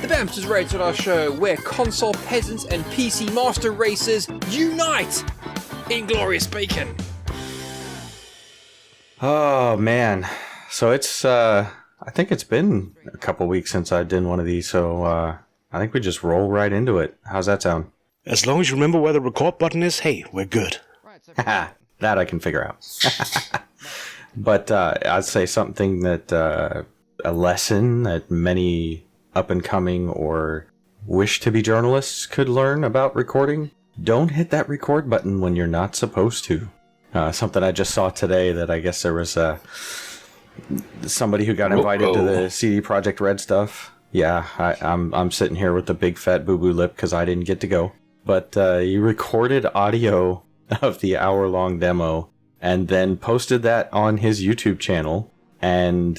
The Bamsters Rated our show, where console peasants and PC master racers unite in glorious bacon. Oh man, so it's I think it's been a couple weeks since I did one of these, so I think we just roll right into it. How's that sound? As long as you remember where the record button is, hey, we're good. Haha, that I can figure out. But I'd say something that a lesson that many up-and-coming or wish-to-be journalists could learn about recording. Don't hit that record button when you're not supposed to. Something I just saw today that I guess there was somebody who got invited to the CD Projekt Red stuff. Yeah, I'm sitting here with the big fat boo-boo lip because I didn't get to go. But he recorded audio of the hour-long demo and then posted that on his YouTube channel and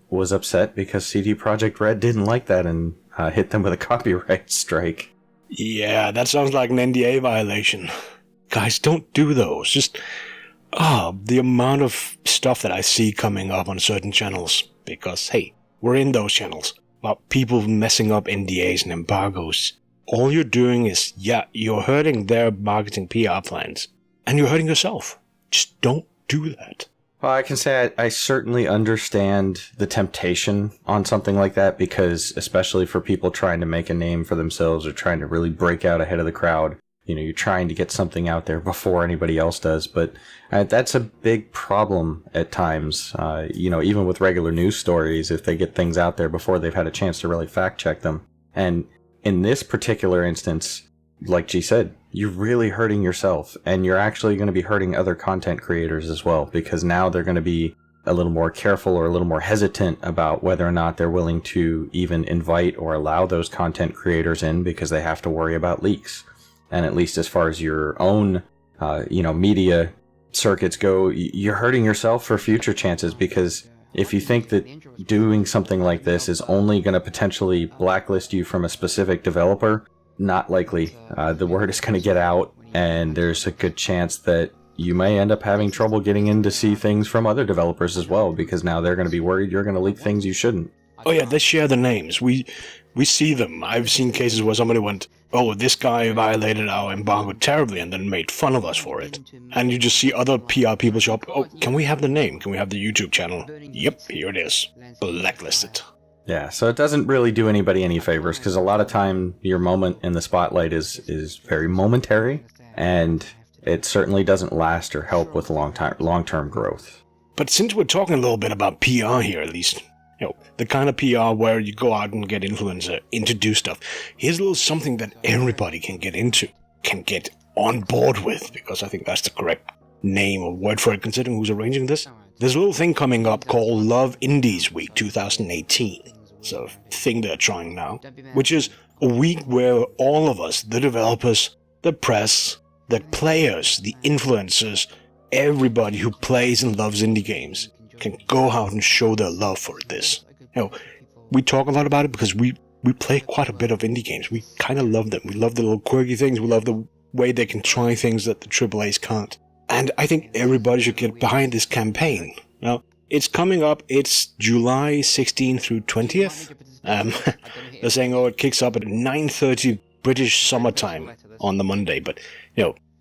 was upset because CD Projekt Red didn't like that and hit them with a copyright strike. Yeah, that sounds like an NDA violation. Guys, don't do those. Just, the amount of stuff that I see coming up on certain channels. Because, hey, we're in those channels. About people messing up NDAs and embargoes. All you're doing is, you're hurting their marketing PR plans. And you're hurting yourself. Just don't do that. Well, I can say I certainly understand the temptation on something like that because especially for people trying to make a name for themselves or trying to really break out ahead of the crowd, you're trying to get something out there before anybody else does. But that's a big problem at times, even with regular news stories, if they get things out there before they've had a chance to really fact check them. And in this particular instance, like G said, you're really hurting yourself, and you're actually going to be hurting other content creators as well, because now they're going to be a little more careful or a little more hesitant about whether or not they're willing to even invite or allow those content creators in because they have to worry about leaks. And at least as far as your own, media circuits go, you're hurting yourself for future chances, because if you think that doing something like this is only going to potentially blacklist you from a specific developer, not likely. The word is going to get out, and there's a good chance that you may end up having trouble getting in to see things from other developers as well, because now they're going to be worried you're going to leak things you shouldn't. Oh yeah, they share the names. We see them. I've seen cases where somebody went, oh, this guy violated our embargo terribly, and then made fun of us for it. And you just see other PR people show up, oh, can we have the name? Can we have the YouTube channel? Yep, here it is. Blacklisted. Yeah, so it doesn't really do anybody any favors, because a lot of time your moment in the spotlight is very momentary, and it certainly doesn't last or help with long-term growth. But since we're talking a little bit about PR here, at least, the kind of PR where you go out and get influencer in to do stuff, here's a little something that everybody can get into, can get on board with, because I think that's the correct name or word for it, considering who's arranging this. There's a little thing coming up called Love Indies Week 2018. It's a thing they're trying now, which is a week where all of us, the developers, the press, the players, the influencers, everybody who plays and loves indie games can go out and show their love for this. We talk a lot about it because we play quite a bit of indie games. We kind of love them. We love the little quirky things. We love the way they can try things that the AAAs can't. And I think everybody should get behind this campaign. Now, it's coming up. It's July 16th through 20th. They're saying, it kicks up at 9:30 British summertime on the Monday. But,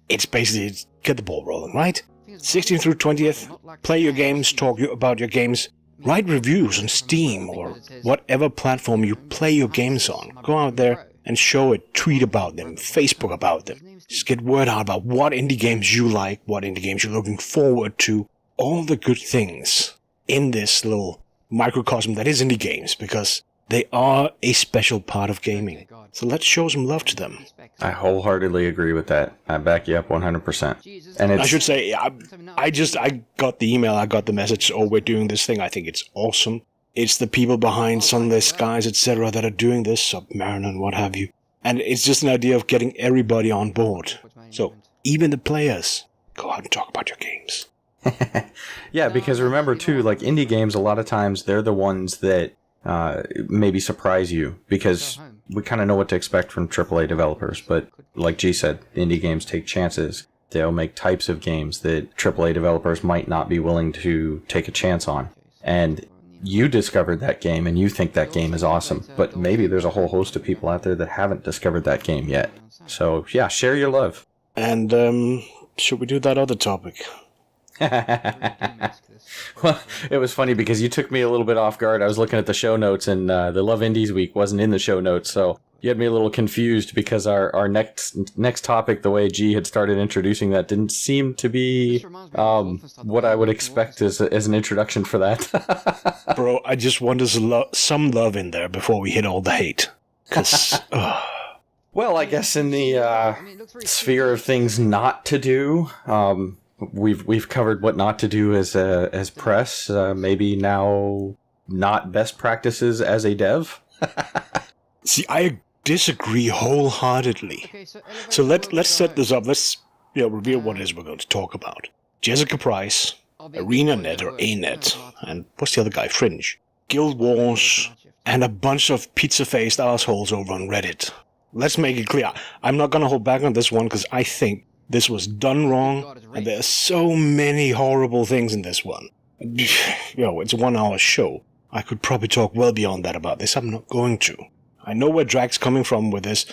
it's basically get the ball rolling, right? 16th through 20th, play your games, talk about your games, write reviews on Steam or whatever platform you play your games on. Go out there and show it, tweet about them, Facebook about them. Just get word out about what indie games you like, what indie games you're looking forward to, all the good things in this little microcosm that is indie games, because they are a special part of gaming. So let's show some love to them. I wholeheartedly agree with that. I back you up 100%. And I should say, I got the email, I got the message, we're doing this thing. I think it's awesome. It's the people behind Sunless Skies, etc. that are doing this, Submariner and what have you. And it's just an idea of getting everybody on board. So, even the players, go out and talk about your games. Yeah, because remember too, like indie games, a lot of times they're the ones that maybe surprise you, because we kind of know what to expect from AAA developers. But like G said, indie games take chances. They'll make types of games that AAA developers might not be willing to take a chance on. And you discovered that game and you think that game is awesome, but maybe there's a whole host of people out there that haven't discovered that game yet. So, yeah, share your love. And, should we do that other topic? Well, it was funny because you took me a little bit off guard. I was looking at the show notes, and the Love Indies week wasn't in the show notes, so you had me a little confused because our next topic, the way G had started introducing that, didn't seem to be what I would expect as an introduction for that. Bro, I just want some love in there before we hit all the hate. 'Cause, Well, I guess in the sphere of things not to do, we've covered what not to do as press. Maybe now not best practices as a dev. See, I disagree wholeheartedly. So let's set this up. Let's reveal what it is we're going to talk about. Jessica Price, ArenaNet or ANet, and what's the other guy? Fringe, Guild Wars, and a bunch of pizza-faced assholes over on Reddit. Let's make it clear. I'm not going to hold back on this one because I think this was done wrong, and there are so many horrible things in this one. It's a 1 hour show. I could probably talk well beyond that about this. I'm not going to. I know where Drac's coming from with this,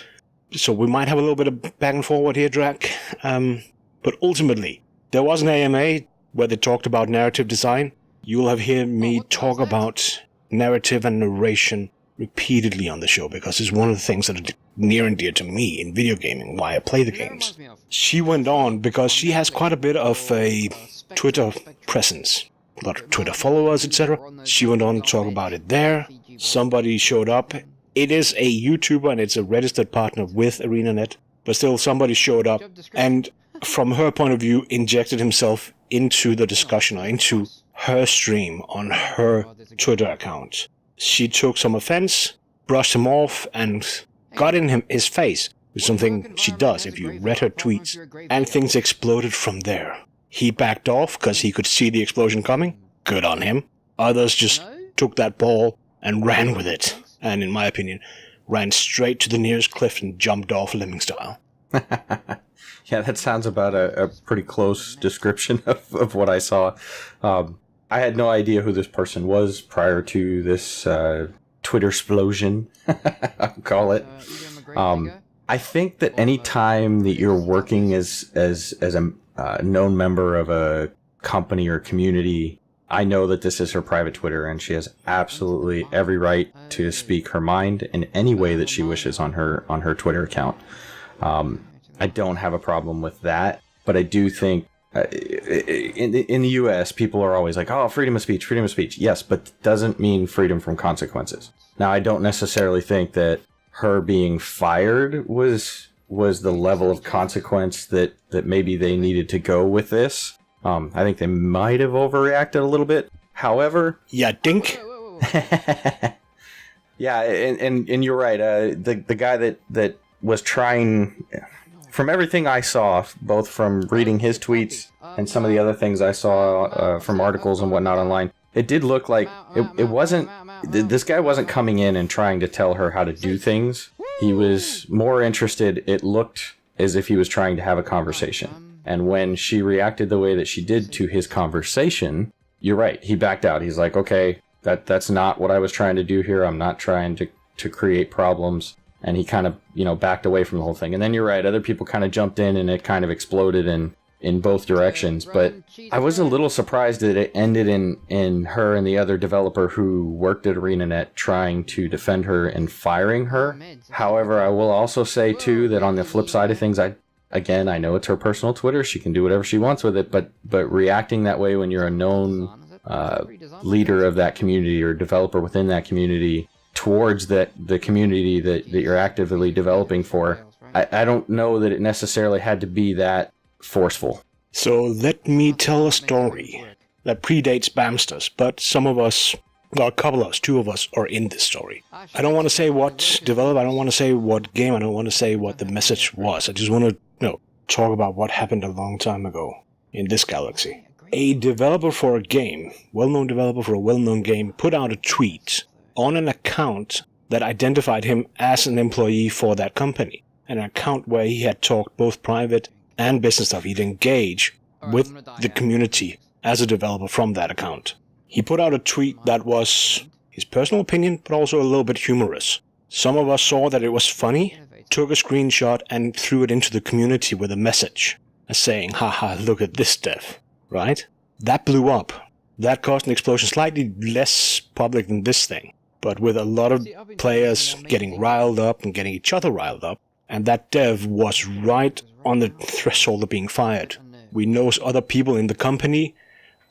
so we might have a little bit of back and forward here, Drac. But ultimately, there was an AMA where they talked about narrative design. You'll have heard me talk about narrative and narration repeatedly on the show because it's one of the things that are near and dear to me in video gaming, why I play the games. She went on because she has quite a bit of a Twitter presence, a lot of Twitter followers, etc. She went on to talk about it there. Somebody showed up. It is a YouTuber and it's a registered partner with ArenaNet, but still somebody showed up and from her point of view injected himself into the discussion or into her stream on her Twitter account. She took some offense, brushed him off, and got in his face with something she does if you read her tweets, and things exploded from there. He backed off because he could see the explosion coming. Good on him. Others just took that ball and ran with it. And in my opinion, ran straight to the nearest cliff and jumped off lemming style. Yeah, that sounds about a pretty close description of what I saw. I had no idea who this person was prior to this Twitter explosion, I'll call it. I think that any time that you're working as a known member of a company or community, I know that this is her private Twitter, and she has absolutely every right to speak her mind in any way that she wishes on her Twitter account. I don't have a problem with that, but I do think in the U.S., people are always like, "Oh, freedom of speech, freedom of speech." Yes, but doesn't mean freedom from consequences. Now, I don't necessarily think that her being fired was the level of consequence that maybe they needed to go with this. I think they might have overreacted a little bit. However, yeah, dink. Yeah, and you're right. The guy that was trying, from everything I saw, both from reading his tweets and some of the other things I saw from articles and whatnot online, it did look like it wasn't. This guy wasn't coming in and trying to tell her how to do things. He was more interested. It looked as if he was trying to have a conversation. And when she reacted the way that she did to his conversation, you're right. He backed out. He's like, okay, that's not what I was trying to do here. I'm not trying to create problems. And he kind of, backed away from the whole thing. And then you're right. Other people kind of jumped in and it kind of exploded in both directions. But I was a little surprised that it ended in her and the other developer who worked at ArenaNet trying to defend her and firing her. However, I will also say, too, that on the flip side of things, I know it's her personal Twitter. She can do whatever she wants with it, but reacting that way when you're a known leader of that community or developer within that community towards the community that you're actively developing for, I don't know that it necessarily had to be that forceful. So let me tell a story that predates Bamsters, but some of us, well, a couple of us, two of us are in this story. I don't want to say what developed, I don't want to say what game, I don't want to say what the message was. I just want to talk about what happened a long time ago in this galaxy. A developer for a game, well-known developer for a well-known game, put out a tweet on an account that identified him as an employee for that company. An account where he had talked both private and business stuff. He'd engage with the community as a developer from that account. He put out a tweet that was his personal opinion, but also a little bit humorous. Some of us saw that it was funny, took a screenshot and threw it into the community with a message, saying, haha, look at this dev, right? That blew up. That caused an explosion, slightly less public than this thing, but with a lot of players getting riled up and getting each other riled up, and that dev was right on the threshold of being fired. We know other people in the company.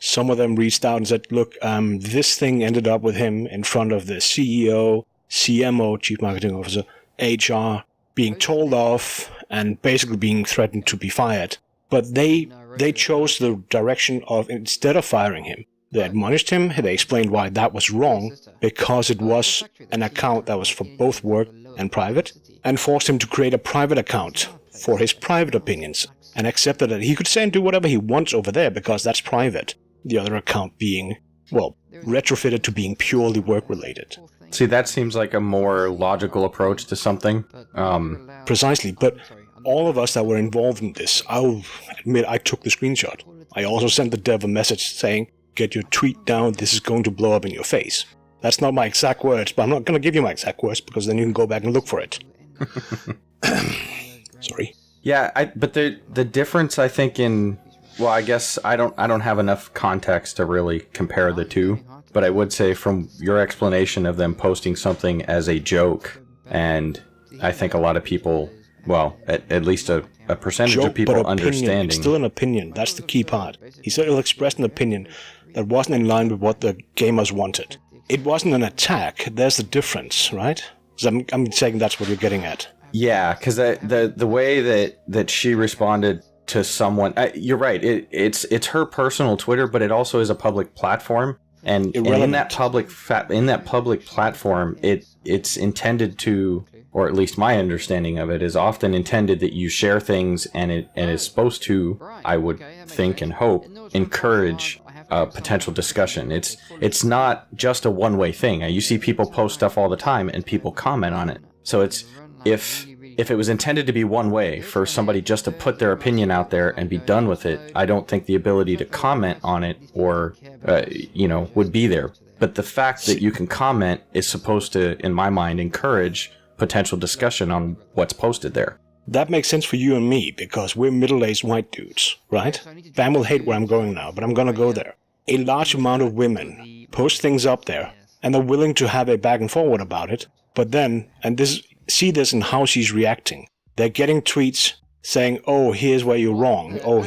Some of them reached out and said, look, this thing ended up with him in front of the CEO, CMO, Chief Marketing Officer, HR, being told off and basically being threatened to be fired. But they chose the direction of, instead of firing him, they admonished him, they explained why that was wrong, because it was an account that was for both work and private, and forced him to create a private account for his private opinions, and accepted that he could say and do whatever he wants over there because that's private. The other account being, well, retrofitted to being purely work-related. See, that seems like a more logical approach to something. Precisely, but all of us that were involved in this, I'll admit I took the screenshot. I also sent the dev a message saying, get your tweet down, this is going to blow up in your face. That's not my exact words, but I'm not going to give you my exact words because then you can go back and look for it. Sorry. Yeah, but the difference, I think, well, I guess I don't have enough context to really compare the two, but I would say from your explanation of them posting something as a joke, and I think a lot of people, well, at least a percentage joke, of people but understanding. It's still an opinion. That's the key part. He said he'll express an opinion that wasn't in line with what the gamers wanted. It wasn't an attack. There's the difference, right? So I'm saying that's what you're getting at. Yeah, because the way that she responded to someone, you're right. It's her personal Twitter, but it also is a public platform, and in that public platform, it's intended to, or at least my understanding of it is often intended that you share things, and it is supposed to, I would think and hope, encourage potential discussion. It's not just a one-way thing. You see people post stuff all the time, and people comment on it. So it's if it was intended to be one way for somebody just to put their opinion out there and be done with it, I don't think the ability to comment on it or would be there. But the fact that you can comment is supposed to, in my mind, encourage potential discussion on what's posted there. That makes sense for you and me, because we're middle-aged white dudes, right? Bam will hate where I'm going now, but I'm gonna go there. A large amount of women post things up there, and they're willing to have a back and forward about it, but then, see this in how she's reacting. They're getting tweets saying, oh, here's where you're wrong. Oh,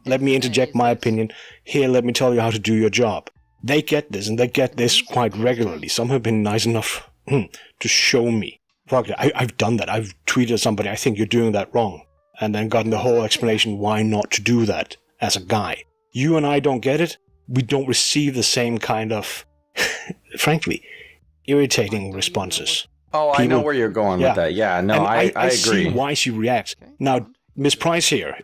let me interject my opinion. Here, let me tell you how to do your job. They get this, and they get this quite regularly. Some have been nice enough to show me. Fuck, I've done that. I've tweeted somebody, I think you're doing that wrong. And then gotten the whole explanation why not to do that as a guy. You and I don't get it. We don't receive the same kind of, frankly, irritating responses. Oh, I know where you're going with that. Yeah, no, I agree. I see why she reacts. Now, Miss Price here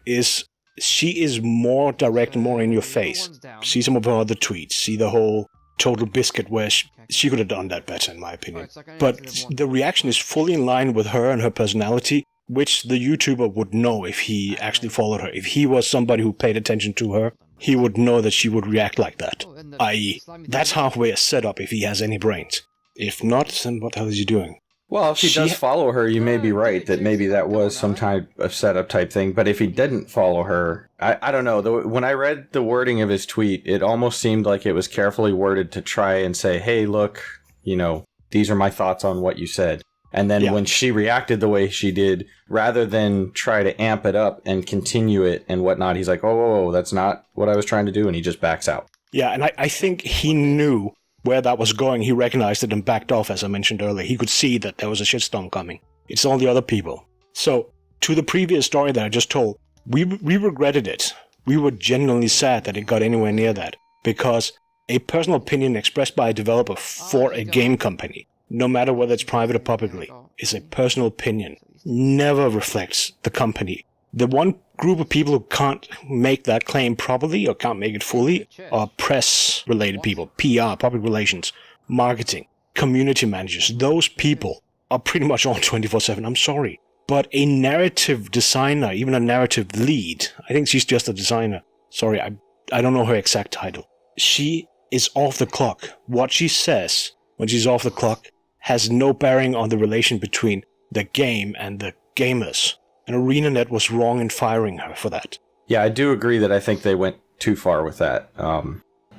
she is more direct and more in your face. See some of her other tweets. See the whole Total Biscuit where she could have done that better, in my opinion. But the reaction is fully in line with her and her personality, which the YouTuber would know if he actually followed her. If he was somebody who paid attention to her, he would know that she would react like that. I.e., that's halfway a setup if he has any brains. If not, then what the hell is he doing? Well, if he does follow her, you may be right that maybe that was some type of setup type thing. But if he didn't follow her, I don't know. When I read the wording of his tweet, it almost seemed like it was carefully worded to try and say, hey, look, these are my thoughts on what you said. And then when she reacted the way she did, rather than try to amp it up and continue it and whatnot, he's like, whoa, that's not what I was trying to do. And he just backs out. Yeah, and I think he knew where that was going. He recognized it and backed off, as I mentioned earlier. He could see that there was a shitstorm coming. It's all the other people. So, to the previous story that I just told, we regretted it. We were genuinely sad that it got anywhere near that, because a personal opinion expressed by a developer for a game company, no matter whether it's private or publicly, is a personal opinion. Never reflects the company. The one group of people who can't make that claim properly or can't make it fully are press-related people, PR, public relations, marketing, community managers. Those people are pretty much on 24/7. I'm sorry. But a narrative designer, even a narrative lead, I think she's just a designer. Sorry, I don't know her exact title. She is off the clock. What she says when she's off the clock has no bearing on the relation between the game and the gamers. And ArenaNet was wrong in firing her for that. Yeah, I do agree that I think they went too far with that.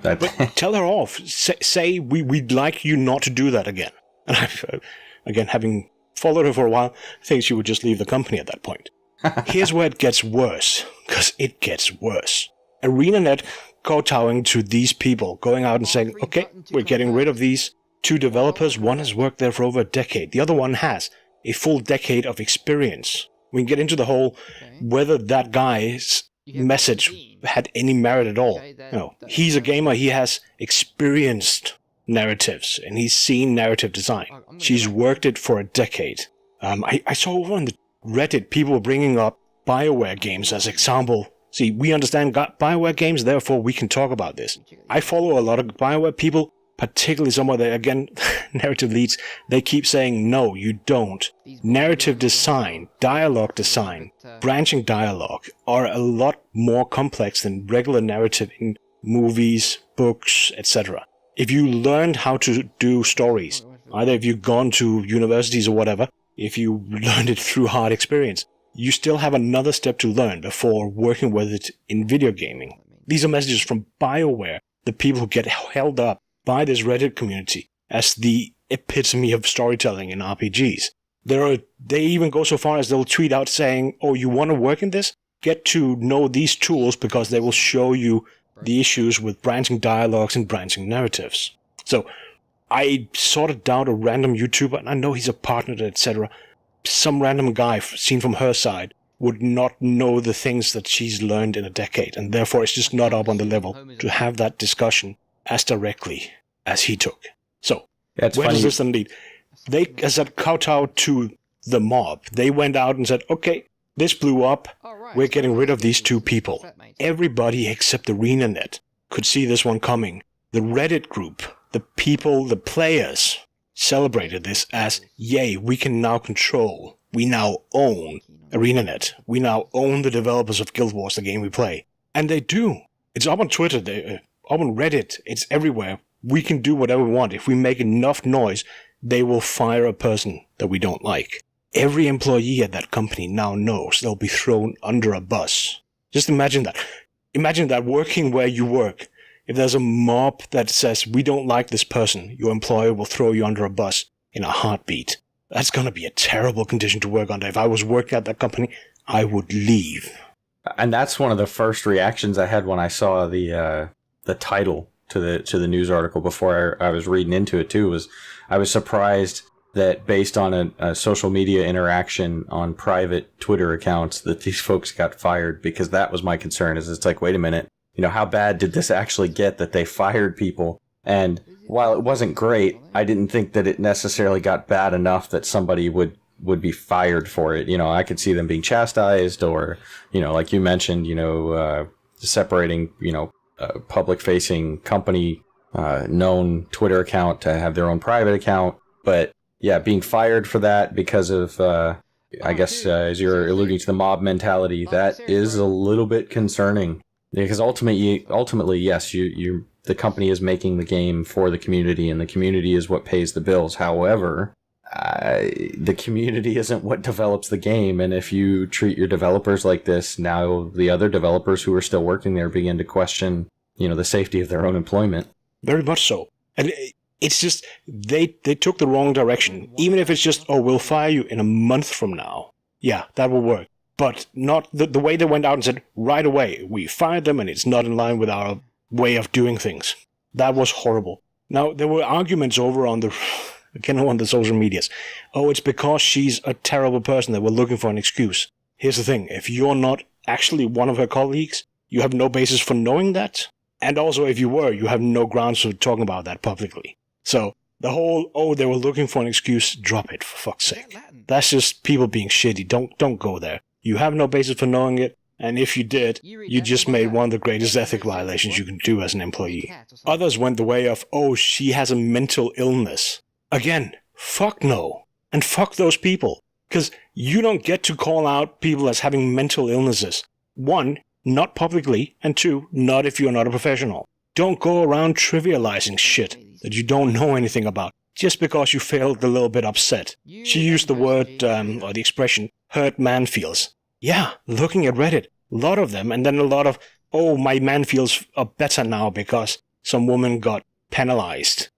But tell her off. Say we'd like you not to do that again. And again, having followed her for a while, I think she would just leave the company at that point. Here's where it gets worse, because it gets worse. ArenaNet kowtowing to these people, going out and saying, okay, we're getting rid of these 2 developers. One has worked there for over a decade. The other one has a full decade of experience. We can get into the whole whether that guy's message had any merit at all. He's a gamer. He has experienced narratives, and he's seen narrative design. She's worked it for a decade. I saw over on the Reddit, people were bringing up BioWare games as example. See, we understand BioWare games, therefore we can talk about this. I follow a lot of BioWare people, particularly some of the, again, narrative leads. They keep saying, no, you don't. Narrative design, dialogue design, branching dialogue are a lot more complex than regular narrative in movies, books, etc. If you learned how to do stories, either if you've gone to universities or whatever, if you learned it through hard experience, you still have another step to learn before working with it in video gaming. These are messages from BioWare, the people who get held up by this Reddit community as the epitome of storytelling in RPGs. They even go so far as they'll tweet out saying, oh, you want to work in this? Get to know these tools because they will show you the issues with branching dialogues and branching narratives. So I sort of doubt a random YouTuber, and I know he's a partner, etc. Some random guy seen from her side would not know the things that she's learned in a decade, and therefore it's just not up on the level to have that discussion as directly as he took. So, where does this then lead? They, as a kowtow to the mob, they went out and said, okay, this blew up, we're getting rid of these 2 people. Everybody except ArenaNet could see this one coming. The Reddit group, the people, the players, celebrated this as, yay, we can now control, we now own ArenaNet, we now own the developers of Guild Wars, the game we play. And they do. It's up on Twitter, up on Reddit, it's everywhere. We can do whatever we want. If we make enough noise, they will fire a person that we don't like. Every employee at that company now knows they'll be thrown under a bus. Just imagine that. Imagine that working where you work. If there's a mob that says, we don't like this person, your employer will throw you under a bus in a heartbeat. That's going to be a terrible condition to work under. If I was working at that company, I would leave. And that's one of the first reactions I had when I saw the title to the news article before I was reading into it too. Was I was surprised that based on a social media interaction on private Twitter accounts that these folks got fired, because that was my concern. Is it's like, wait a minute, how bad did this actually get that they fired people? And while it wasn't great, I didn't think that it necessarily got bad enough that somebody would be fired for it. I could see them being chastised, or, like you mentioned, separating, a public-facing company, known Twitter account to have their own private account. But yeah, being fired for that because of, I guess, as you're alluding to the mob mentality, that is a little bit concerning. Because ultimately, yes, the company is making the game for the community, and the community is what pays the bills. However, the community isn't what develops the game, and if you treat your developers like this, now the other developers who are still working there begin to question, the safety of their own employment. Very much so. And it's just, they took the wrong direction. Even if it's just, we'll fire you in a month from now. Yeah, that will work. But not the way they went out and said, right away, we fired them and it's not in line with our way of doing things. That was horrible. Now, there were arguments over on the social medias. Oh, it's because she's a terrible person that we're looking for an excuse. Here's the thing. If you're not actually one of her colleagues, you have no basis for knowing that. And also, if you were, you have no grounds for talking about that publicly. So, the whole, they were looking for an excuse, drop it, for fuck's sake. That's just people being shitty. Don't go there. You have no basis for knowing it, and if you did, you just made one of the greatest ethic violations you can do as an employee. Others went the way of, she has a mental illness. Again, fuck no. And fuck those people. Because you don't get to call out people as having mental illnesses. One, not publicly, and two, not if you're not a professional. Don't go around trivializing shit that you don't know anything about just because you felt a little bit upset. She used the word, or the expression, hurt man feels. Yeah, looking at Reddit, a lot of them, and then a lot of, oh, my man feels better now because some woman got penalized.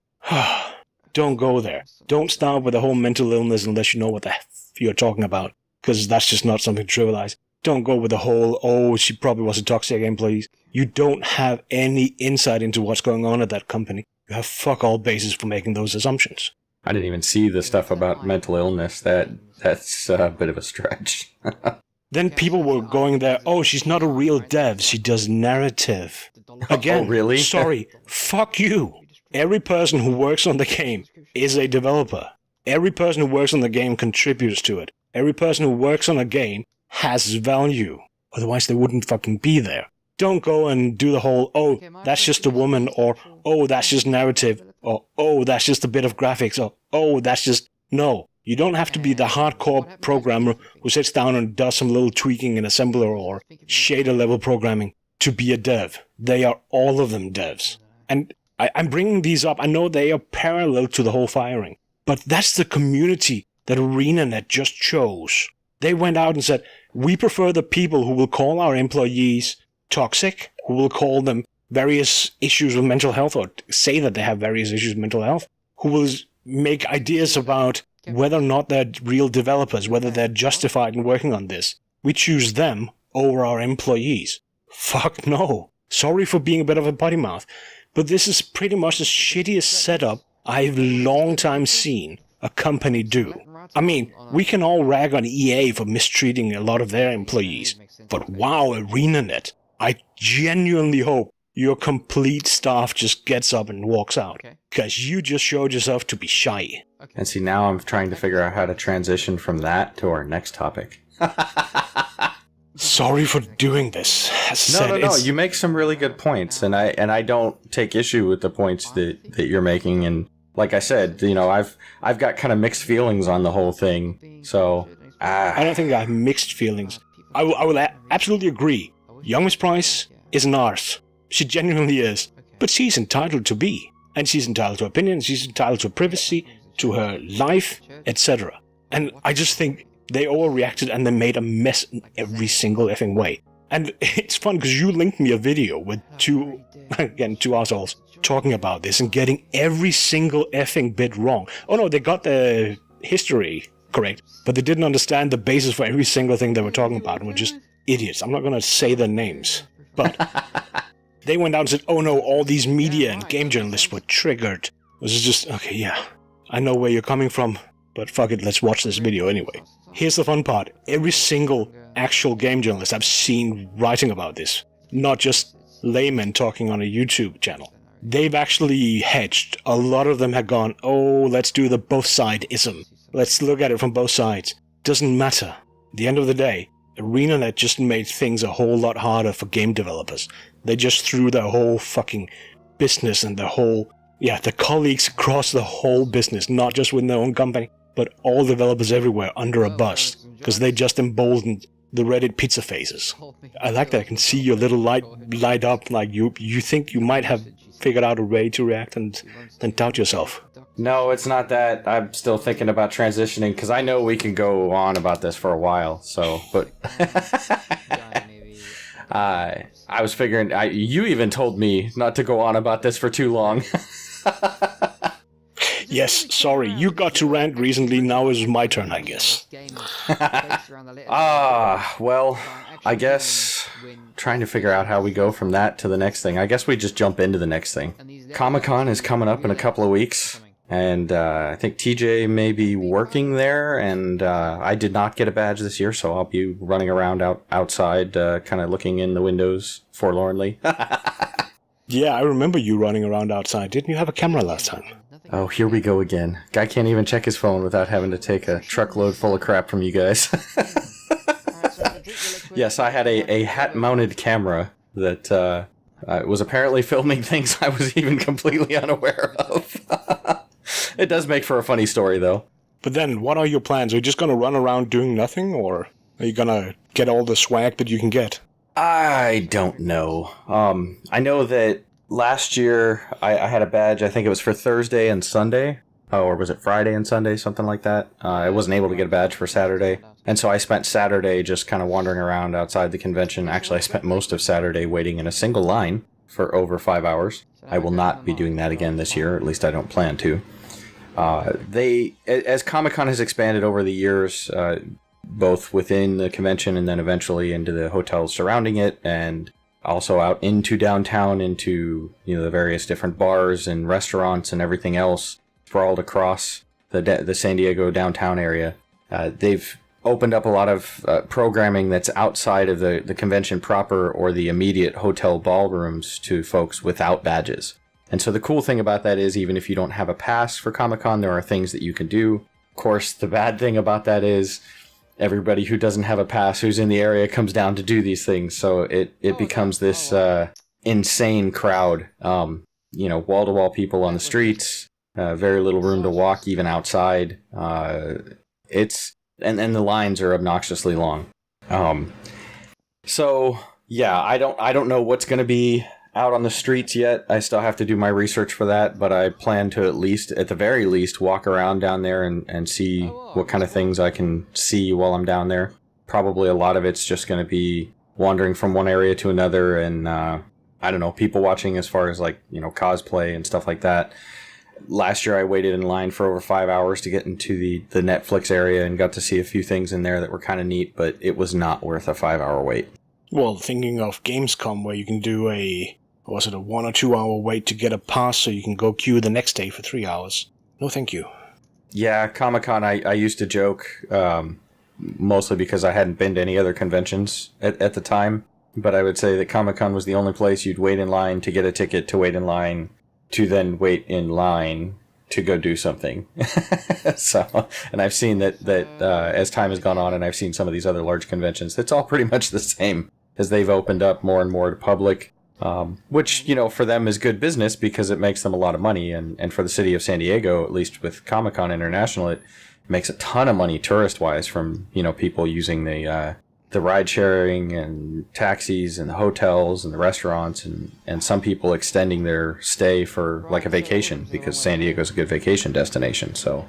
Don't go there. Don't start with the whole mental illness unless you know what the f you're talking about, because that's just not something to trivialize. Don't go with the whole, oh, she probably was a toxic employee. You don't have any insight into what's going on at that company. You have fuck all basis for making those assumptions. I didn't even see the stuff about mental illness. That's a bit of a stretch. Then people were going there, oh, she's not a real dev, she does narrative. Again, Oh, really? Sorry, fuck you. Every person who works on the game is a developer. Every person who works on the game contributes to it. Every person who works on a game has value. Otherwise they wouldn't fucking be there. Don't go and do the whole, oh, that's just a woman, or, oh, that's just narrative, or, oh, that's just a bit of graphics, or, oh, that's just... No. You don't have to be the hardcore programmer who sits down and does some little tweaking in assembler or shader level programming to be a dev. They are all of them devs. And I'm bringing these up. I know they are parallel to the whole firing. But that's the community that ArenaNet just chose. They went out and said, we prefer the people who will call our employees toxic, who will call them various issues with mental health, or say that they have various issues with mental health, who will make ideas about whether or not they're real developers, whether they're justified in working on this. We choose them over our employees. Fuck no. Sorry for being a bit of a potty mouth, but this is pretty much the shittiest setup I've long time seen a company do. I mean, we can all rag on EA for mistreating a lot of their employees, but wow, ArenaNet, I genuinely hope your complete staff just gets up and walks out, because you just showed yourself to be shy. And see, now I'm trying to figure out how to transition from that to our next topic. Sorry for doing this. No. You make some really good points, and I don't take issue with the points that you're making. And like I said, you know, I've got kind of mixed feelings on the whole thing. So I don't think I have mixed feelings. I will absolutely agree. Young Miss Price is an arse. She genuinely is. But she's entitled to be. And she's entitled to opinion, she's entitled to privacy, to her life, etc. And I just think they all reacted and they made a mess in every single effing way. And it's fun because you linked me a video with two assholes talking about this and getting every single effing bit wrong. Oh no, they got the history correct, but they didn't understand the basis for every single thing they were talking about and were just idiots. I'm not going to say their names, but they went out and said, oh no, all these media and game journalists were triggered. It was just, okay, yeah, I know where you're coming from, but fuck it, let's watch this video anyway. Here's the fun part. Every single actual game journalist I've seen writing about this, not just laymen talking on a YouTube channel, they've actually hedged. A lot of them have gone, oh, let's do the both side-ism. Let's look at it from both sides. Doesn't matter. At the end of the day, ArenaNet just made things a whole lot harder for game developers. They just threw their whole fucking business and the colleagues across the whole business, not just within their own company, but all developers everywhere under a bus, because they just emboldened the Reddit pizza faces. I like that. I can see your little light up, like you think you might have figured out a way to react and then doubt yourself. No, it's not that. I'm still thinking about transitioning, because I know we can go on about this for a while, so, but... I was figuring, you even told me not to go on about this for too long. Yes, sorry, you got to rant recently, now is my turn, I guess. Well, I guess trying to figure out how we go from that to the next thing. I guess we just jump into the next thing. Comiccon is coming up in a couple of weeks, and I think TJ may be working there, and I did not get a badge this year, so I'll be running around outside, kind of looking in the windows forlornly. Yeah, I remember you running around outside. Didn't you have a camera last time? Oh, here we go again. Guy can't even check his phone without having to take a truckload full of crap from you guys. Yes, I had a hat-mounted camera that was apparently filming things I was even completely unaware of. It does make for a funny story, though. But then, what are your plans? Are you just going to run around doing nothing, or are you going to get all the swag that you can get? I don't know. I know that Last year, I had a badge, I think it was for Thursday and Sunday. Or was it Friday and Sunday, something like that? I wasn't able to get a badge for Saturday. And so I spent Saturday just kind of wandering around outside the convention. Actually, I spent most of Saturday waiting in a single line for over 5 hours. I will not be doing that again this year, at least I don't plan to. As Comic-Con has expanded over the years, both within the convention and then eventually into the hotels surrounding it, and also out into downtown, into the various different bars and restaurants and everything else sprawled across the San Diego downtown area. They've opened up a lot of programming that's outside of the convention proper or the immediate hotel ballrooms to folks without badges. And so the cool thing about that is, even if you don't have a pass for Comic-Con, there are things that you can do. Of course, the bad thing about that is everybody who doesn't have a pass who's in the area comes down to do these things. So it becomes this insane crowd, wall-to-wall people on the streets, very little room to walk even outside. And the lines are obnoxiously long. So yeah, I don't know what's going to be out on the streets yet. I still have to do my research for that, but I plan to at the very least, walk around down there and see what kind of things I can see while I'm down there. Probably a lot of it's just going to be wandering from one area to another, and I don't know, people watching as far as cosplay and stuff like that. Last year I waited in line for over 5 hours to get into the Netflix area and got to see a few things in there that were kind of neat, but it was not worth a 5-hour wait. Well, thinking of Gamescom, where you can do a 1 or 2 hour wait to get a pass so you can go queue the next day for 3 hours. No thank you. Yeah, Comic-Con, I used to joke, mostly because I hadn't been to any other conventions at the time, but I would say that Comic-Con was the only place you'd wait in line to get a ticket, to wait in line, to then wait in line to go do something. So, and I've seen that as time has gone on, and I've seen some of these other large conventions, it's all pretty much the same as they've opened up more and more to public. Which, for them is good business because it makes them a lot of money. And for the city of San Diego, at least with Comic-Con International, it makes a ton of money tourist-wise from, people using the ride sharing and taxis and the hotels and the restaurants and some people extending their stay for like a vacation because San Diego's a good vacation destination. So,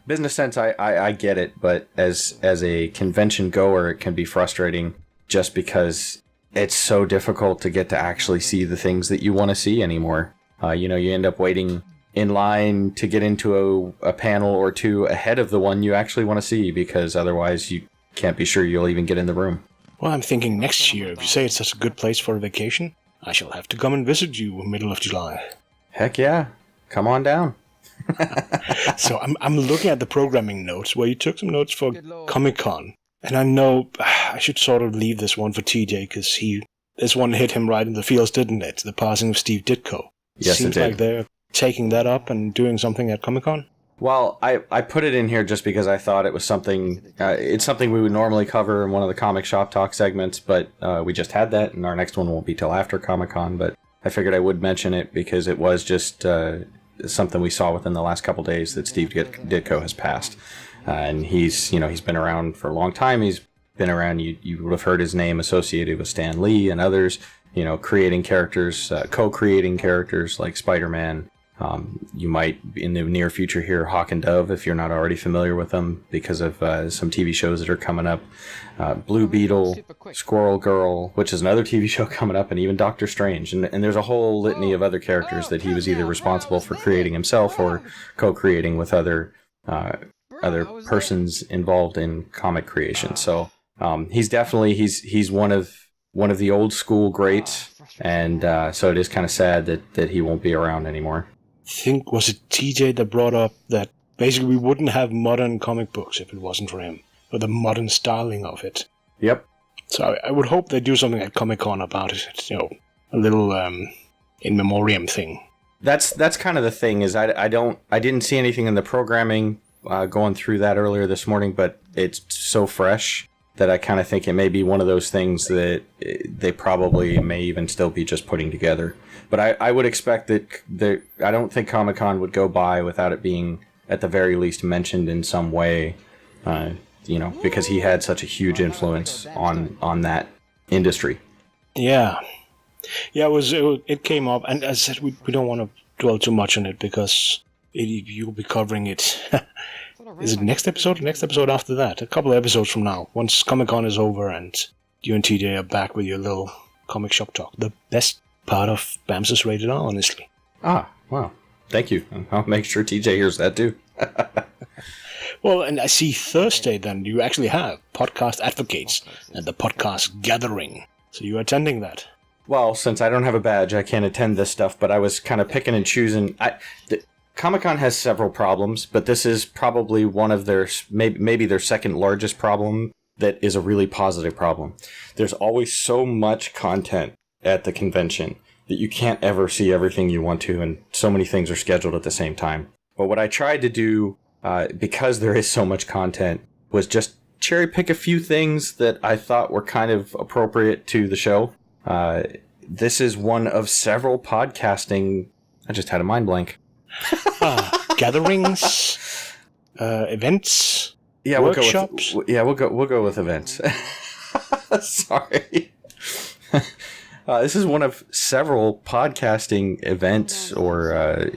business sense, I get it. But as a convention goer, it can be frustrating just because it's so difficult to get to actually see the things that you want to see anymore. You end up waiting in line to get into a panel or two ahead of the one you actually want to see because otherwise you can't be sure you'll even get in the room. Well, I'm thinking next year, if you say it's such a good place for a vacation, I shall have to come and visit you middle of July. Heck yeah. Come on down. So I'm looking at the programming notes where you took some notes for Comic-Con. And I know I should sort of leave this one for TJ because this one hit him right in the feels, didn't it? The passing of Steve Ditko. Yes, Seems it did. like they're taking that up and doing something at Comic-Con. Well, I put it in here just because I thought it was something, it's something we would normally cover in one of the Comic Shop Talk segments, but we just had that, and our next one won't be till after Comic-Con, but I figured I would mention it because it was just something we saw within the last couple days that Steve Ditko has passed. And he's been around for a long time. He's been around, you would have heard his name associated with Stan Lee and others, creating characters, co-creating characters like Spider-Man. You might, in the near future, hear Hawk and Dove if you're not already familiar with them because of some TV shows that are coming up. Blue Beetle, Squirrel Girl, which is another TV show coming up, and even Doctor Strange. And there's a whole litany of other characters that he was either responsible for creating himself or co-creating with other persons involved in comic creation. So he's definitely he's one of the old school greats, and so it is kind of sad that he won't be around anymore. I think, was it TJ that brought up that basically we wouldn't have modern comic books if it wasn't for him, or the modern styling of it. Yep. So I would hope they do something at Comic-Con about it, a little in memoriam thing. That's kind of the thing is I didn't see anything in the programming going through that earlier this morning, but it's so fresh that I kind of think it may be one of those things that they probably may even still be just putting together. But I would expect that I don't think Comic-Con would go by without it being at the very least mentioned in some way, because he had such a huge influence on that industry. Yeah. Yeah, it came up, and as I said, we don't want to dwell too much on it because you'll be covering it. Is it next episode? Next episode after that? A couple of episodes from now, once Comic-Con is over and you and TJ are back with your little comic shop talk. The best part of Bamses Rated R, honestly. Ah, wow. Thank you. I'll make sure TJ hears that too. Well, and I see Thursday then you actually have Podcast Advocates and the Podcast Gathering. So you're attending that. Well, since I don't have a badge, I can't attend this stuff, but I was kind of picking and choosing. Comic-Con has several problems, but this is probably one of their, maybe their second largest problem that is a really positive problem. There's always so much content at the convention that you can't ever see everything you want to, and so many things are scheduled at the same time. But what I tried to do, because there is so much content, was just cherry pick a few things that I thought were kind of appropriate to the show. This is one of several podcasting. I just had a mind blank. Gatherings, events, workshops. We'll go with events. Sorry. This is one of several podcasting events or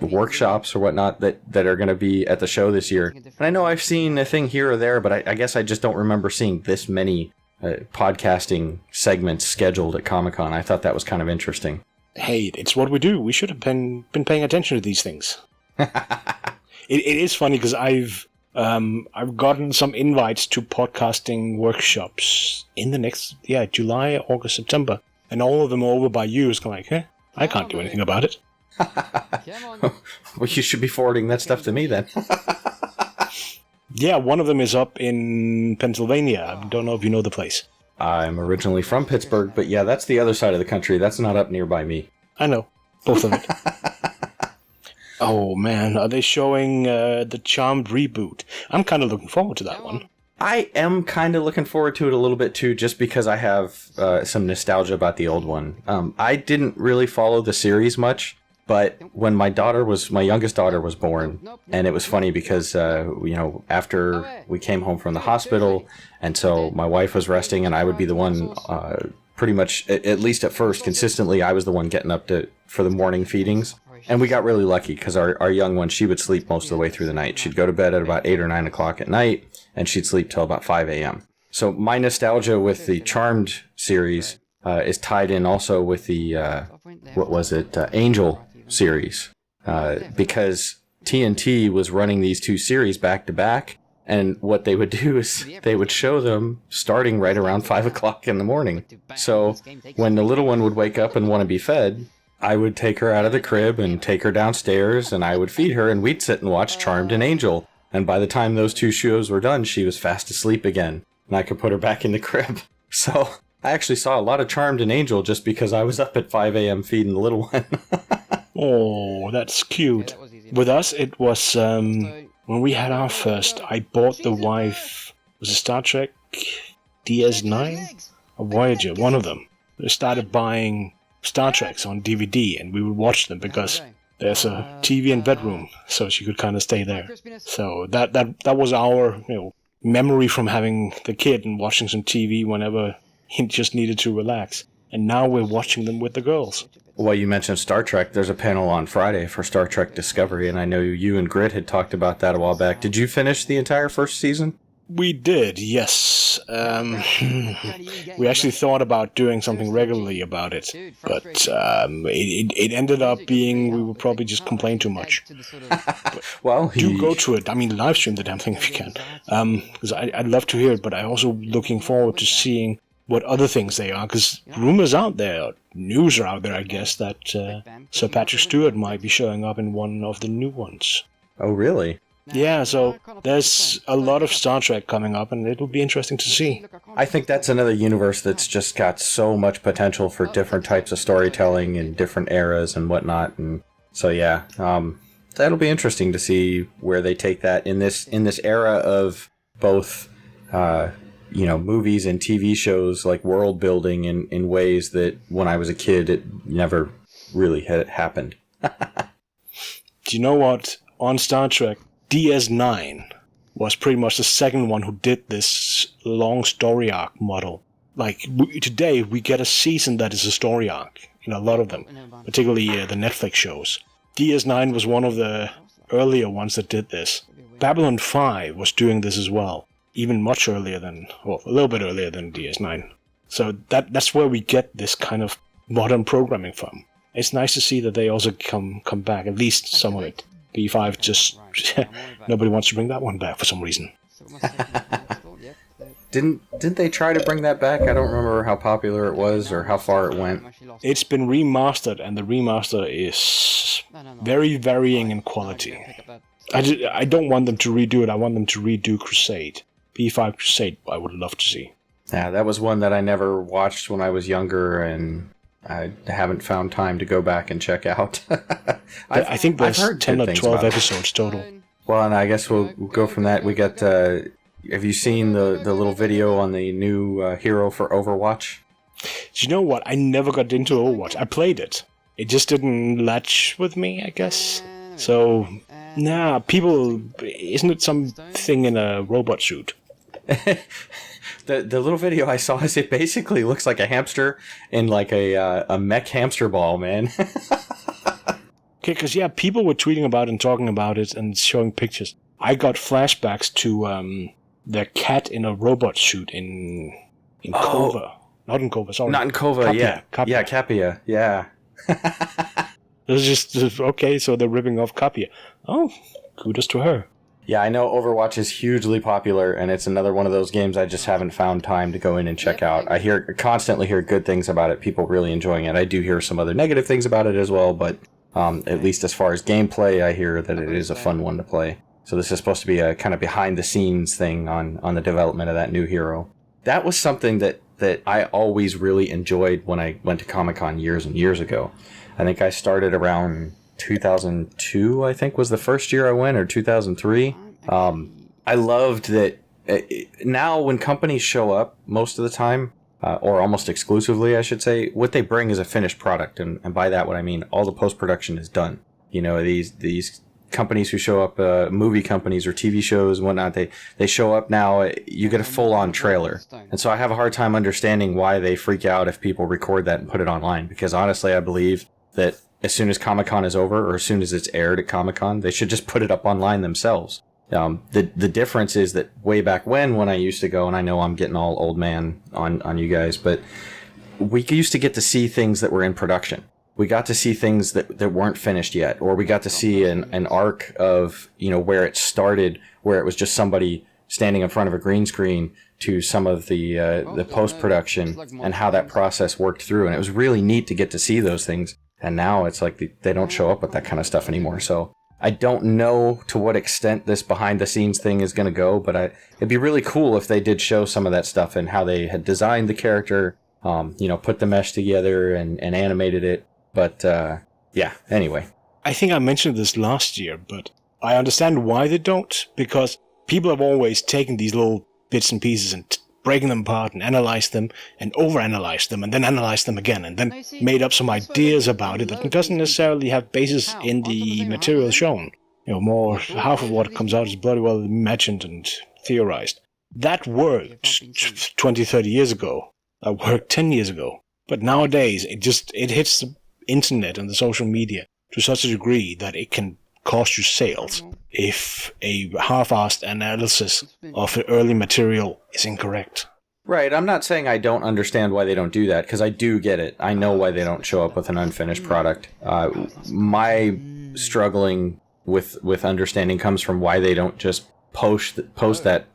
workshops or whatnot that are going to be at the show this year. And I know I've seen a thing here or there, but I guess I just don't remember seeing this many podcasting segments scheduled at Comic-Con. I thought that was kind of interesting. Hey, it's what we do. We should have been paying attention to these things. It is funny because I've gotten some invites to podcasting workshops in the next, July, August, September. And all of them are over by you. It's kind of like, I can't do anything about it. Well, you should be forwarding that stuff to me then. Yeah, one of them is up in Pennsylvania. I don't know if you know the place. I'm originally from Pittsburgh, but yeah, that's the other side of the country. That's not up nearby me. I know. Both of it. Oh, man. Are they showing the Charmed Reboot? I'm kind of looking forward to that one. I am kind of looking forward to it a little bit, too, just because I have some nostalgia about the old one. I didn't really follow the series much, but when my youngest daughter was born, and it was funny because, after we came home from the hospital, and so my wife was resting, and I would be the one, pretty much, at least at first, consistently, I was the one getting up for the morning feedings. And we got really lucky because our young one, she would sleep most of the way through the night. She'd go to bed at about 8 or 9 o'clock at night, and she'd sleep till about 5 a.m. So my nostalgia with the Charmed series is tied in also with the, Angel series. Because TNT was running these two series back to back, and what they would do is they would show them starting right around 5 o'clock in the morning. So when the little one would wake up and want to be fed, I would take her out of the crib and take her downstairs, and I would feed her, and we'd sit and watch Charmed and Angel. And by the time those two shows were done, she was fast asleep again, and I could put her back in the crib. So I actually saw a lot of Charmed and Angel just because I was up at 5 a.m. feeding the little one. Oh, that's cute. With us, it was, when we had our first, I bought the wife, was it Star Trek DS9? Or Voyager, one of them. I started buying Star Treks on DVD, and we would watch them because there's a TV in bedroom, so she could kind of stay there. So that was our memory from having the kid and watching some TV whenever he just needed to relax. And now we're watching them with the girls. Well, you mentioned Star Trek. There's a panel on Friday for Star Trek Discovery, and I know you and Grit had talked about that a while back. Did you finish the entire first season? We did, yes. We actually thought about doing something regularly about it, but it ended up being we would probably just complain too much. Well, do go to it. I mean, live stream the damn thing if you can, because I'd love to hear it. But I'm also looking forward to seeing what other things they are, because rumors out there, news are out there, I guess, that Sir Patrick Stewart might be showing up in one of the new ones. Oh, really? Yeah, so there's a lot of Star Trek coming up, and it'll be interesting to see. I think that's another universe that's just got so much potential for different types of storytelling in different eras and whatnot. And so, yeah, that'll be interesting to see where they take that in this era of both, movies and TV shows, like world building in ways that when I was a kid, it never really had happened. Do you know what? On Star Trek, DS9 was pretty much the second one who did this long story arc model. Like, today, we get a season that is a story arc in a lot of them, particularly the Netflix shows. DS9 was one of the earlier ones that did this. Babylon 5 was doing this as well, even much earlier than, well, a little bit earlier than DS9. So that's where we get this kind of modern programming from. It's nice to see that they also come back, at least some of it. B5 just, nobody wants to bring that one back for some reason. Didn't they try to bring that back? I don't remember how popular it was or how far it went. It's been remastered, and the remaster is very varying in quality. I don't want them to redo it, I want them to redo Crusade. B5 Crusade, I would love to see. Yeah, that was one that I never watched when I was younger, and I haven't found time to go back and check out. I think there's 10 or 12 episodes total. Well, and I guess we'll go from that. We got... have you seen the little video on the new hero for Overwatch? Do you know what? I never got into Overwatch. I played it. It just didn't latch with me, I guess. So, people... Isn't it something in a robot suit? The little video I saw is it basically looks like a hamster in like a mech hamster ball, man. Okay, because people were tweeting about it and talking about it and showing pictures. I got flashbacks to the cat in a robot suit in Kova. Not in Kova, sorry. Not in Kova, Capia, yeah. Capia. Yeah, Capia, yeah. It was just, okay, so they're ripping off Capia. Oh, kudos to her. Yeah, I know Overwatch is hugely popular, and it's another one of those games I just haven't found time to go in and check out. I constantly hear good things about it, people really enjoying it. I do hear some other negative things about it as well, but at least as far as gameplay, I hear that it is a fun one to play. So this is supposed to be a kind of behind-the-scenes thing on the development of that new hero. That was something that I always really enjoyed when I went to Comic-Con years and years ago. I think I started around 2002, I think, was the first year I went, or 2003. I loved that now when companies show up most of the time, or almost exclusively, I should say, what they bring is a finished product. And by that, what I mean, all the post-production is done. You know, these companies who show up, movie companies or TV shows and whatnot, they show up now, you get a full-on trailer. And so I have a hard time understanding why they freak out if people record that and put it online. Because honestly, I believe that as soon as Comic-Con is over, or as soon as it's aired at Comic-Con, they should just put it up online themselves. The difference is that way back when I used to go, and I know I'm getting all old man on you guys, but we used to get to see things that were in production. We got to see things that weren't finished yet, or we got to see an arc of, where it started, where it was just somebody standing in front of a green screen, to some of the post-production and how that process worked through. And it was really neat to get to see those things. And now it's like they don't show up with that kind of stuff anymore. So I don't know to what extent this behind-the-scenes thing is going to go, but it'd be really cool if they did show some of that stuff and how they had designed the character, put the mesh together and animated it. But, anyway. I think I mentioned this last year, but I understand why they don't, because people have always taken these little bits and pieces and breaking them apart and analyzed them and overanalyzed them and then analyzed them again and then made up some ideas about it that doesn't necessarily have basis in the material shown. More half of what comes out is bloody well imagined and theorized. That worked 20, 30 years ago. That worked 10 years ago. But nowadays, it hits the internet and the social media to such a degree that it can cost you sales if a half-assed analysis of the early material is incorrect. Right, I'm not saying I don't understand why they don't do that, because I do get it. I know why they don't show up with an unfinished product. My struggling with understanding comes from why they don't just post that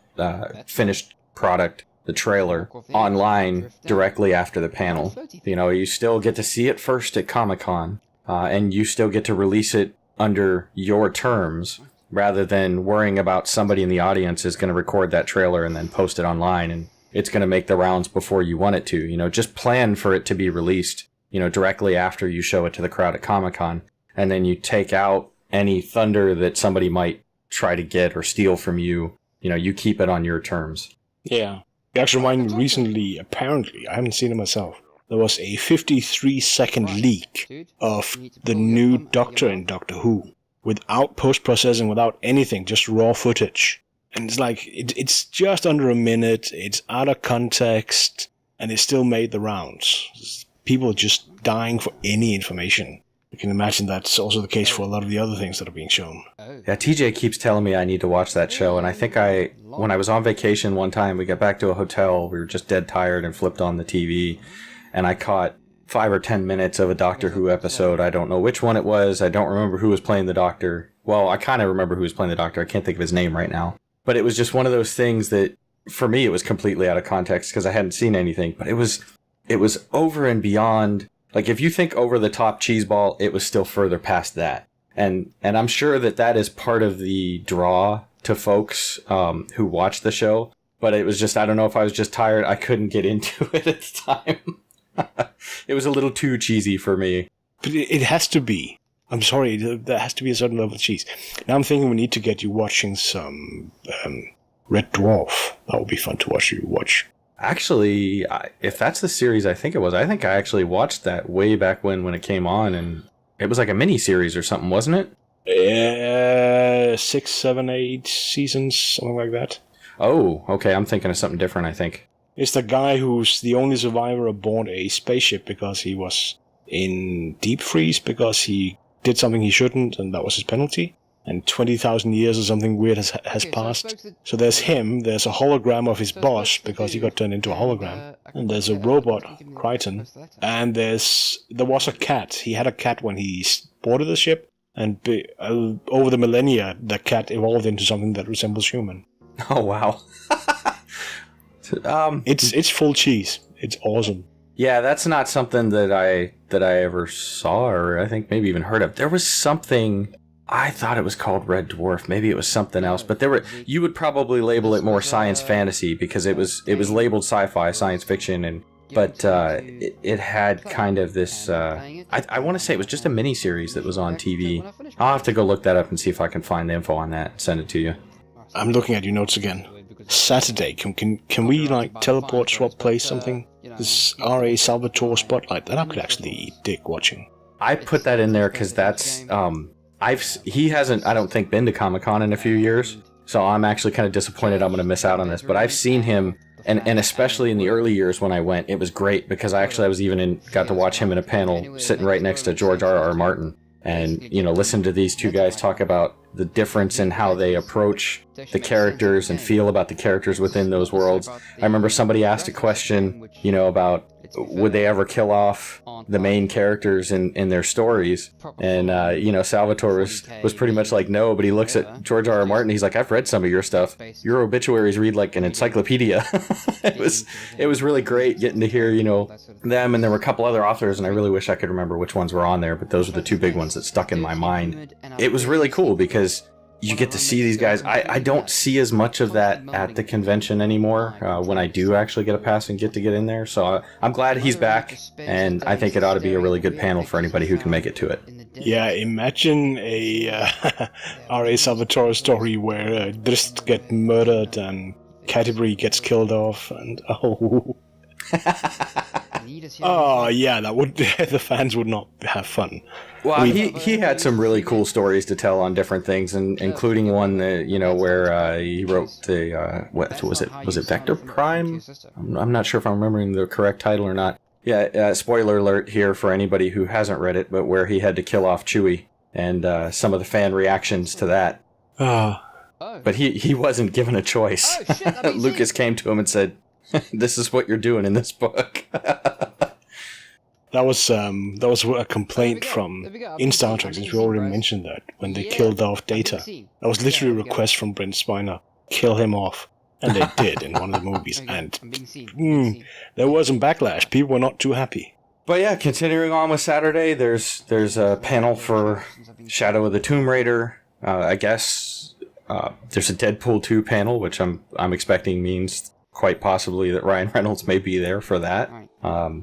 finished product, the trailer, online directly after the panel. You still get to see it first at Comic-Con, and you still get to release it under your terms, rather than worrying about somebody in the audience is going to record that trailer and then post it online, and it's going to make the rounds before you want it to. Just plan for it to be released, directly after you show it to the crowd at Comic-Con, and then you take out any thunder that somebody might try to get or steal from you. You keep it on your terms. Yeah. Actually, mine recently, apparently, I haven't seen it myself, there was a 53-second leak of the new Doctor in Doctor Who, without post-processing, without anything, just raw footage. And it's like, it's just under a minute, it's out of context, and it still made the rounds. People are just dying for any information. You can imagine that's also the case for a lot of the other things that are being shown. Yeah, TJ keeps telling me I need to watch that show, and I think when I was on vacation one time, we got back to a hotel, we were just dead tired and flipped on the TV, and I caught 5 or 10 minutes of a Doctor Who episode. I don't know which one it was. I don't remember who was playing the Doctor. Well, I kind of remember who was playing the Doctor. I can't think of his name right now. But it was just one of those things that, for me, it was completely out of context because I hadn't seen anything. But it was over and beyond. Like, if you think over the top cheeseball, it was still further past that. And I'm sure that is part of the draw to folks who watch the show. But it was just, I don't know if I was just tired. I couldn't get into it at the time. It was a little too cheesy for me. But it has to be. I'm sorry, there has to be a certain level of cheese. Now I'm thinking we need to get you watching some Red Dwarf. That would be fun to watch you watch. Actually, if that's the series I think it was, I think I actually watched that way back when it came on, and it was like a mini-series or something, wasn't it? 6, 7, 8 seasons, something like that. Oh, okay, I'm thinking of something different, I think. It's the guy who's the only survivor aboard a spaceship because he was in deep freeze because he did something he shouldn't, and that was his penalty. And 20,000 years or something weird has passed. So there's him, there's a hologram of his boss, because he got turned into a hologram. And there's a robot, Crichton. And there was a cat. He had a cat when he boarded the ship, and over the millennia, the cat evolved into something that resembles human. Oh, wow. It's full cheese. It's awesome. Yeah, that's not something that I ever saw, or I think maybe even heard of. There was something... I thought it was called Red Dwarf. Maybe it was something else, but you would probably label it more science fantasy because it was labeled sci-fi, science fiction, but it had kind of this. I want to say it was just a mini series that was on TV. I'll have to go look that up and see if I can find the info on that and send it to you. I'm looking at your notes again. Saturday, can we like teleport, swap place, something? This RA Salvator Spotlight that I could actually dig watching. I put that in there because that's. He hasn't, I don't think, been to Comic-Con in a few years, so I'm actually kind of disappointed I'm going to miss out on this, but I've seen him, and especially in the early years when I went, it was great, because I was even got to watch him in a panel sitting right next to George R.R. Martin, and, listen to these two guys talk about the difference in how they approach the characters and feel about the characters within those worlds. I remember somebody asked a question, about would they ever kill off the main characters in their stories, and Salvatore was pretty much like no, but he looks at George R.R. Martin, he's like, I've read some of your stuff, your obituaries read like an encyclopedia. it was really great getting to hear them, and there were a couple other authors, and I really wish I could remember which ones were on there, but those are the two big ones that stuck in my mind. It was really cool because you get to see these guys. I don't see as much of that at the convention anymore when I do actually get a pass and get in there. So I'm glad he's back, and I think it ought to be a really good panel for anybody who can make it to it. Yeah, imagine a R.A. Salvatore story where Drist gets murdered and Canterbury gets killed off, and oh yeah, that would the fans would not have fun. Well, he had some really cool stories to tell on different things, and including one that, where he wrote the what was it Vector Prime? I'm not sure if I'm remembering the correct title or not. Yeah, spoiler alert here for anybody who hasn't read it, but where he had to kill off Chewie, and some of the fan reactions to that. But he wasn't given a choice. Lucas came to him and said, "This is what you're doing in this book." That was a complaint in Star Trek, since we already mentioned that, when they killed off Data. That was literally a request from Brent Spiner, kill him off. And they did in one of the movies, and there was some backlash. People were not too happy. But yeah, continuing on with Saturday, there's a panel for Shadow of the Tomb Raider. I guess there's a Deadpool 2 panel, which I'm expecting means quite possibly that Ryan Reynolds may be there for that.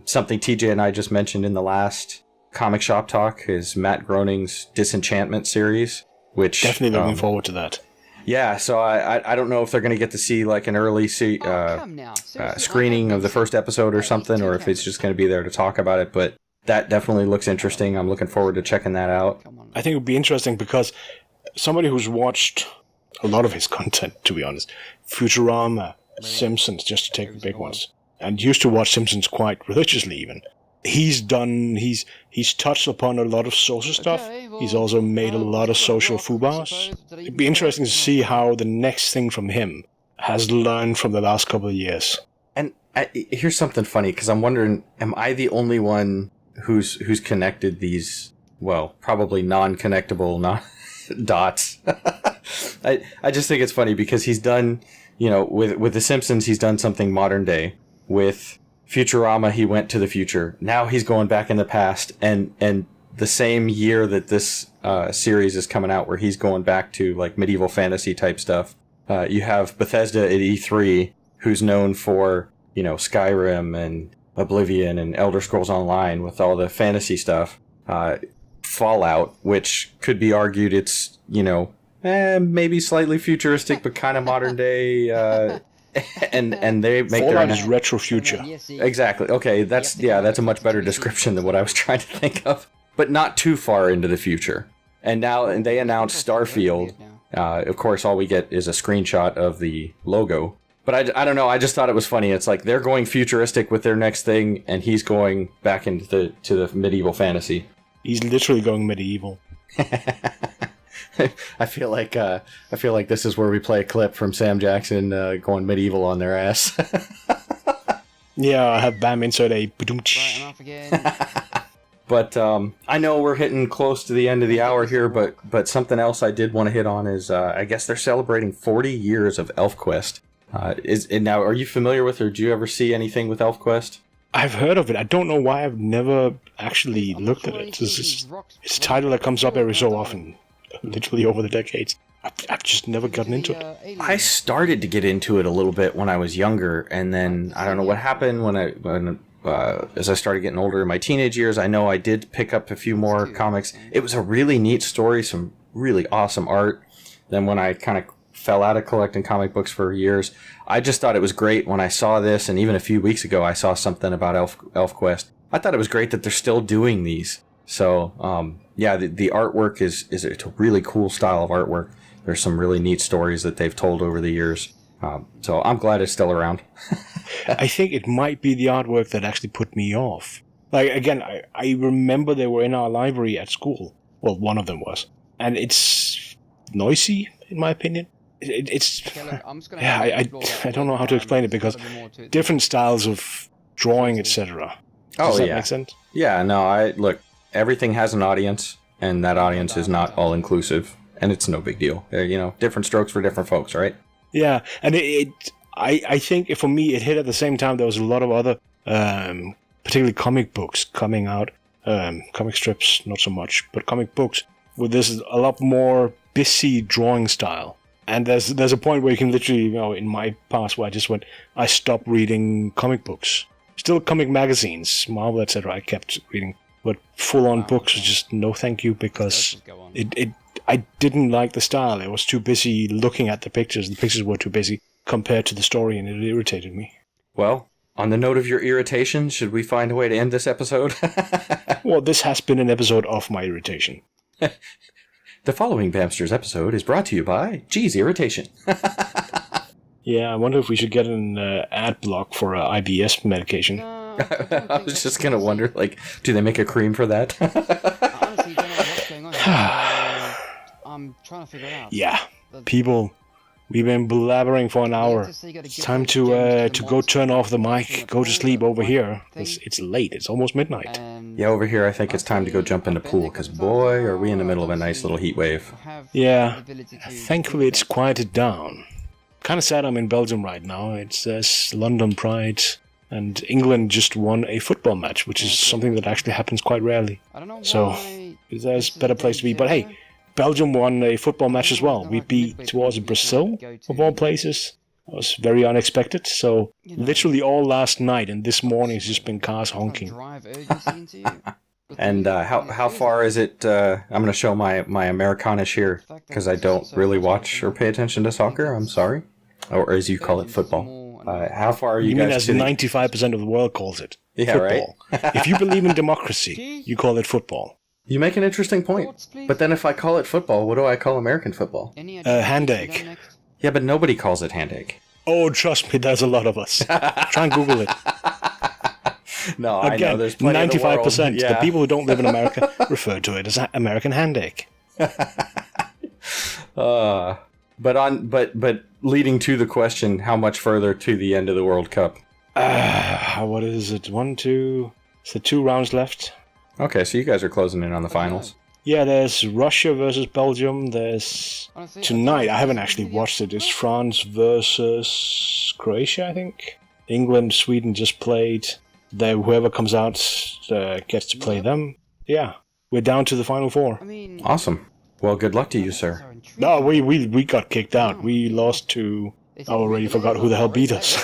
Something TJ and I just mentioned in the last Comic Shop Talk is Matt Groening's Disenchantment series, which definitely looking forward to that. Yeah, so I don't know if they're going to get to see like an early screening of the first episode or something, or if it's just going to be there to talk about it, but that definitely looks interesting. I'm looking forward to checking that out. I think it would be interesting because somebody who's watched a lot of his content, to be honest, Futurama, Simpsons, just to take the big ones, and used to watch Simpsons quite religiously even. He's touched upon a lot of social stuff. He's also made a lot of social fubas. It'd be interesting to see how the next thing from him has learned from the last couple of years. And here's something funny, because I'm wondering, am I the only one who's connected these, well, probably non-connectable dots? I just think it's funny because he's done, with The Simpsons, he's done something modern day. With Futurama, he went to the future. Now he's going back in the past, and the same year that this series is coming out, where he's going back to like medieval fantasy type stuff, you have Bethesda at E3, who's known for Skyrim and Oblivion and Elder Scrolls Online with all the fantasy stuff. Fallout, which could be argued it's maybe slightly futuristic but kind of modern day. And they make Fallout is retro future. Exactly. Okay, that's a much better description than what I was trying to think of. But not too far into the future. And they announced Starfield. Of course, all we get is a screenshot of the logo. But I don't know. I just thought it was funny. It's like they're going futuristic with their next thing, and he's going back into the medieval fantasy. He's literally going medieval. I feel like this is where we play a clip from Sam Jackson going medieval on their ass. Yeah, I have Bam insert a Right, enough again. But I know we're hitting close to the end of the hour here, but something else I did want to hit on is I guess they're celebrating 40 years of ElfQuest. Now, are you familiar with, or do you ever see anything with ElfQuest? I've heard of it. I don't know why I've never actually looked at it. It's a title that comes up every so often, literally over the decades. I've just never gotten into it. I started to get into it a little bit when I was younger, and then I don't know what happened when as I started getting older in my teenage years. I know I did pick up a few more comics. It was a really neat story, some really awesome art. Then when I kind of fell out of collecting comic books for years, I just thought it was great when I saw this, and even a few weeks ago I saw something about ElfQuest. I thought it was great that they're still doing these. So, the artwork it's a really cool style of artwork. There's some really neat stories that they've told over the years. So I'm glad it's still around. I think it might be the artwork that actually put me off. Like, again, I remember they were in our library at school. Well, one of them was. And it's noisy, in my opinion. I don't know how to explain it, because different styles of drawing, etc. Does that make sense? Yeah, no, look, everything has an audience, and that audience is not all-inclusive, and it's no big deal. Different strokes for different folks, right? Yeah, and I think for me it hit at the same time. There was a lot of other, particularly comic books coming out. Comic strips, not so much, but comic books with this a lot more busy drawing style. And there's a point where you can literally, in my past, where I stopped reading comic books. Still comic magazines, Marvel, etc. I kept reading, but full-on books was just no thank you, because I didn't like the style. I was too busy looking at the pictures. The pictures were too busy compared to the story, and it irritated me. Well, on the note of your irritation, should we find a way to end this episode? Well, this has been an episode of my irritation. The following Bamsters episode is brought to you by G's Irritation. Yeah, I wonder if we should get an ad block for IBS medication. I was just going to wonder, do they make a cream for that? I honestly don't know what's going on. I'm trying to figure it out. Yeah, people, we've been blabbering for an hour. It's time to go turn off the mic, go to sleep over here. It's late, it's almost midnight. Yeah, over here I think it's time to go jump in the pool, because boy, are we in the middle of a nice little heat wave. Yeah, thankfully it's quieted down. Kind of sad I'm in Belgium right now. It's London Pride, and England just won a football match, which is something that actually happens quite rarely. So, there's a better place to be. But hey, Belgium won a football match as well. We beat towards Brazil, of all places. It was very unexpected. So, literally all last night and this morning has just been cars honking. And how far is it? I'm going to show my Americanish here, because I don't really watch or pay attention to soccer. I'm sorry. Or as you call it, football. How far are you guys? You mean as 95% of the world calls it? Yeah, football. Right? If you believe in democracy, you call it football. You make an interesting point. But then if I call it football, what do I call American football? Hand egg. Yeah, but nobody calls it hand egg. Oh, trust me, there's a lot of us. Try and Google it. No, Again, I know there's plenty 95%. of the world. The people who don't live in America refer to it as American Handache. But leading to the question, how much further to the end of the World Cup? What is it? 1, 2... So 2 rounds left. Okay, so you guys are closing in on the finals. Yeah, there's Russia versus Belgium. There's... Tonight, I haven't actually watched it. It's France versus Croatia, I think. England, Sweden just played. Whoever comes out gets to play them. Yeah, we're down to the final 4. Awesome. Well, good luck to you, sir. No, we got kicked out. We lost to... I already forgot who the hell beat us.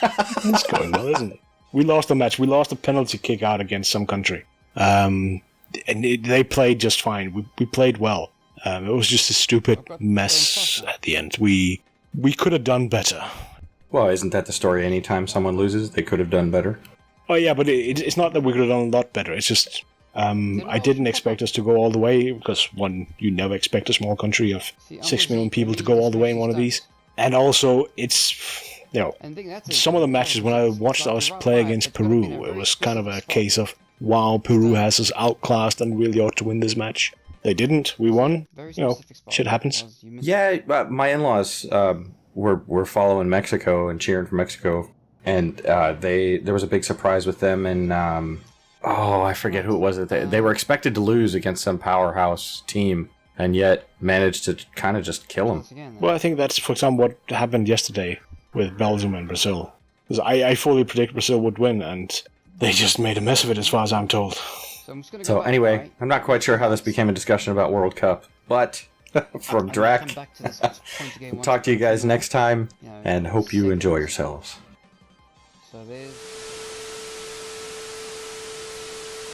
It's going well, isn't it? We lost the match. We lost a penalty kick out against some country. And they played just fine. We played well. It was just a stupid mess at the end. We could have done better. Well, isn't that the story? Anytime someone loses, they could have done better. Oh yeah, but it's not that we could have done a lot better. It's just I didn't expect us to go all the way because you never expect a small country of 6 million people to go all the way in one of these. And also, it's some of the matches when I watched us play against Peru, it was kind of a case of wow, Peru has us outclassed and really ought to win this match. They didn't. We won. Shit happens. Yeah, my in-laws were following Mexico and cheering for Mexico, and there was a big surprise with them, and I forget who it was. They were expected to lose against some powerhouse team, and yet managed to kind of just kill them. Well, I think that's, for example, what happened yesterday with Belgium and Brazil. Because I fully predict Brazil would win, and they just made a mess of it, as far as I'm told. So anyway, I'm not quite sure how this became a discussion about World Cup, but from Drac, talk to you guys next time, and hope you enjoy yourselves. So there's